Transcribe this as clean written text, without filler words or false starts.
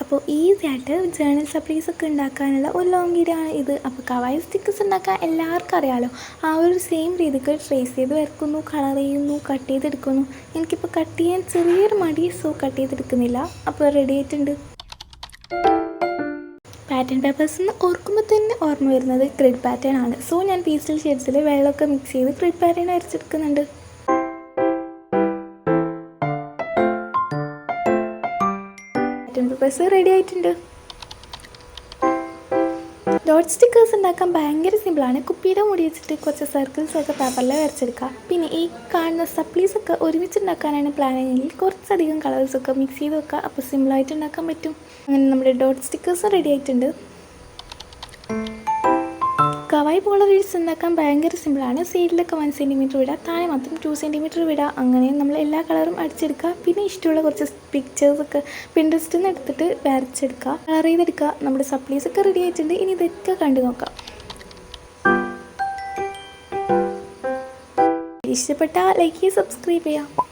അപ്പോൾ ഈസി ആയിട്ട് journal supplies ഒക്കെ ഉണ്ടാക്കാനുള്ള ഒരു ലോങ് വീഡിയോ ആണ് ഇത്. അപ്പോൾ കവായി സ്റ്റിക്കേഴ്സ് ഉണ്ടാക്കാൻ എല്ലാവർക്കും അറിയാമല്ലോ. ആ ഒരു സെയിം രീതിക്ക് ട്രേസ് ചെയ്ത് വരക്കുന്നു, കളർ ചെയ്യുന്നു, കട്ട് ചെയ്തെടുക്കുന്നു. എനിക്കിപ്പോൾ കട്ട് ചെയ്യാൻ ചെറിയൊരു മടി, സോ കട്ട് ചെയ്തെടുക്കുന്നില്ല. അപ്പോൾ റെഡി ആയിട്ടുണ്ട്. പാറ്റേൺ പേപ്പേഴ്സ് എന്ന് ഓർക്കുമ്പോൾ തന്നെ ഓർമ്മ വരുന്നത് ഗ്രിഡ് പാറ്റേൺ ആണ്. സോ ഞാൻ പീസ്റ്റൽ ഷെയ്ഡ്സിൽ വെള്ളമൊക്കെ മിക്സ് ചെയ്ത് ഗ്രിഡ് പാറ്റേൺ വരച്ചെടുക്കുന്നുണ്ട്. പാറ്റേൺ പേപ്പേഴ്സ് റെഡി ആയിട്ടുണ്ട്. ഡോട്ട് സ്റ്റിക്കേഴ്സ് ഉണ്ടാക്കാൻ ഭയങ്കര സിമ്പിളാണ്. കുപ്പിയുടെ മുടി വെച്ചിട്ട് കുറച്ച് സർക്കിൾസൊക്കെ പേപ്പറിൽ വരച്ചെടുക്കുക. പിന്നെ ഈ കാണുന്ന സപ്ലീസൊക്കെ ഒരുമിച്ച് ഉണ്ടാക്കാനാണ് പ്ലാനെങ്കിൽ കുറച്ചധികം കളേഴ്സൊക്കെ മിക്സ് ചെയ്ത് വെക്കുക. അപ്പോൾ സിമ്പിളായിട്ട് ഉണ്ടാക്കാൻ പറ്റും. അങ്ങനെ നമ്മുടെ ഡോട്ട് സ്റ്റിക്കേഴ്സ് റെഡി ആയിട്ടുണ്ട്. കവായി പോളർ ബീഡ്സ് ഉണ്ടാക്കാൻ ഭയങ്കര സിമ്പിളാണ്. സൈഡിലൊക്കെ 1 സെൻറ്റിമീറ്റർ വിടുക, താഴെ മാത്രം 2 സെൻറ്റിമീറ്റർ വിടുക. അങ്ങനെ നമ്മൾ എല്ലാ കളറും അടിച്ചെടുക്കുക. പിന്നെ ഇഷ്ടമുള്ള കുറച്ച് പിക്ചേഴ്സൊക്കെ പിൻട്രസ്റ്റിൽ നിന്ന് എടുത്തിട്ട് വരച്ചെടുക്കുക, കളർ ചെയ്തെടുക്കുക. നമ്മുടെ സപ്ലീസൊക്കെ റെഡി ആയിട്ടുണ്ട്. ഇനി ഇതൊക്കെ കണ്ടു നോക്കാം. ഇഷ്ടപ്പെട്ടാൽ ലൈക്ക് ചെയ്യുക, സബ്സ്ക്രൈബ് ചെയ്യുക.